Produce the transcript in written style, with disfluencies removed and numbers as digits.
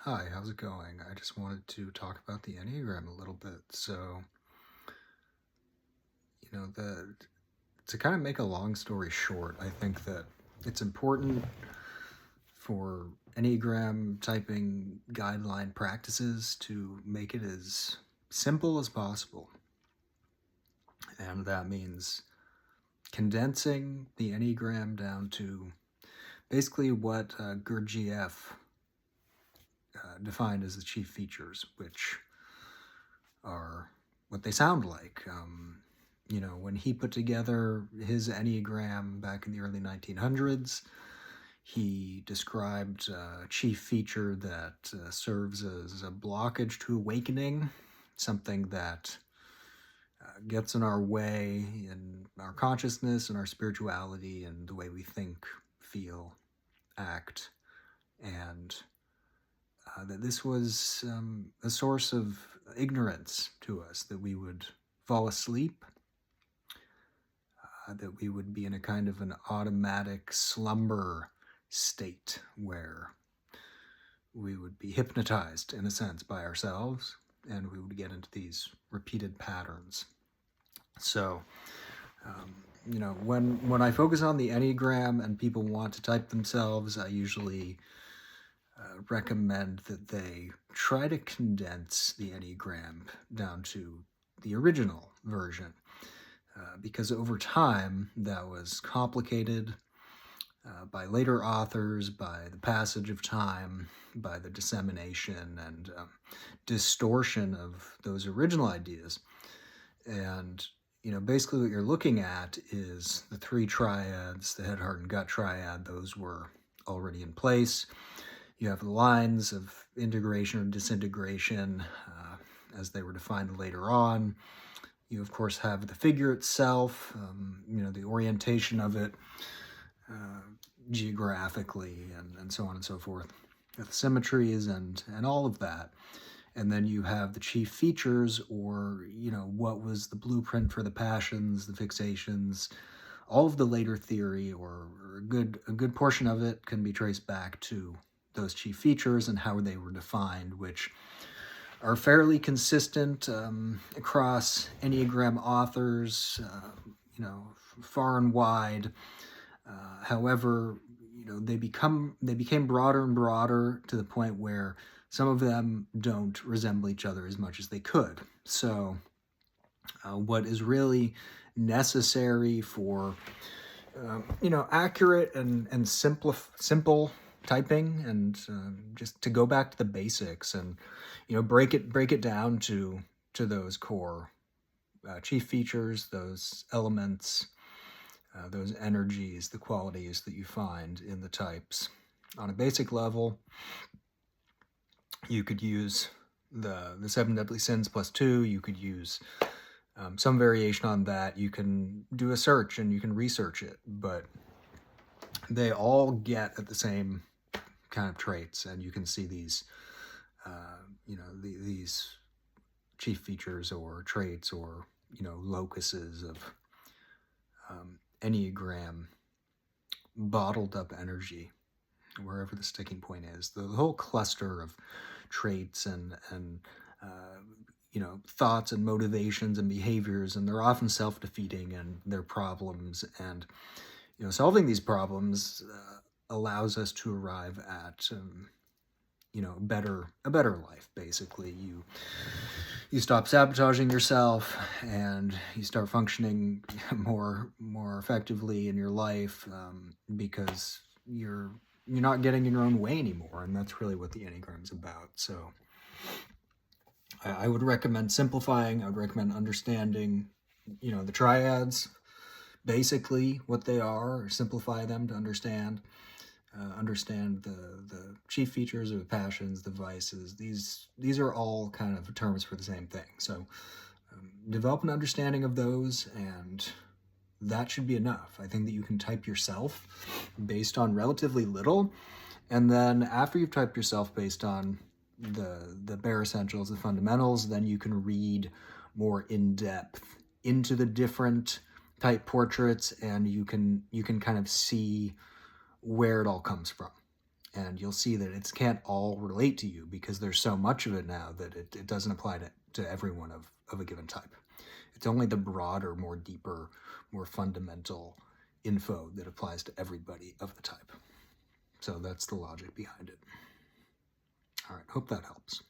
Hi, how's it going? I just wanted to talk about the Enneagram a little bit. You know, the to kind of make a long story short, I think that it's important for Enneagram typing guideline practices to make it as simple as possible. And that means condensing the Enneagram down to basically what Gurdjieff defined as the chief features, which are what they sound like. When he put together his Enneagram back in the early 1900s, he described a chief feature that serves as a blockage to awakening, something that gets in our way in our consciousness and our spirituality and the way we think, feel, act, and that this was a source of ignorance to us, that we would fall asleep, that we would be in a kind of an automatic slumber state where we would be hypnotized, in a sense, by ourselves, and we would get into these repeated patterns. So, when I focus on the Enneagram and people want to type themselves, I usually recommend that they try to condense the Enneagram down to the original version, because over time that was complicated by later authors, by the passage of time, by the dissemination and distortion of those original ideas. And basically what you're looking at is the three triads, the head, heart, and gut triad. Those were already in place. You have the lines of integration or disintegration as they were defined later on. You, of course, have the figure itself, the orientation of it geographically and so on and so forth, with symmetries and all of that. And then you have the chief features, or, what was the blueprint for the passions, the fixations. All of the later theory, or a good portion of it, can be traced back to those chief features and how they were defined, which are fairly consistent across Enneagram authors, far and wide. However, they became broader and broader to the point where some of them don't resemble each other as much as they could. So, what is really necessary for accurate and simple typing, and just to go back to the basics and break it down to those core chief features, those elements, those energies, the qualities that you find in the types. On a basic level, you could use the seven deadly sins plus 2. You could use some variation on that. You can do a search and you can research it, but they all get at the same kind of traits, and you can see these, these chief features or traits, or locuses of Enneagram bottled up energy, wherever the sticking point is. The whole cluster of traits and thoughts and motivations and behaviors, and they're often self-defeating, and they're problems. And solving these problems allows us to arrive at a better life. Basically, you stop sabotaging yourself, and you start functioning more effectively in your life, because you're not getting in your own way anymore, and that's really what the Enneagram's about. So I would recommend simplifying. I would recommend understanding the triads, basically what they are, or simplify them to understand the chief features, or the passions, the vices. These are all kind of terms for the same thing. So develop an understanding of those, and that should be enough. I think that you can type yourself based on relatively little, and then after you've typed yourself based on the bare essentials, the fundamentals, then you can read more in depth into the different type portraits, and you can kind of see where it all comes from. And you'll see that it can't all relate to you because there's so much of it now that it doesn't apply to everyone of a given type. It's only the broader, more deeper, more fundamental info that applies to everybody of the type. So that's the logic behind it. All right, hope that helps.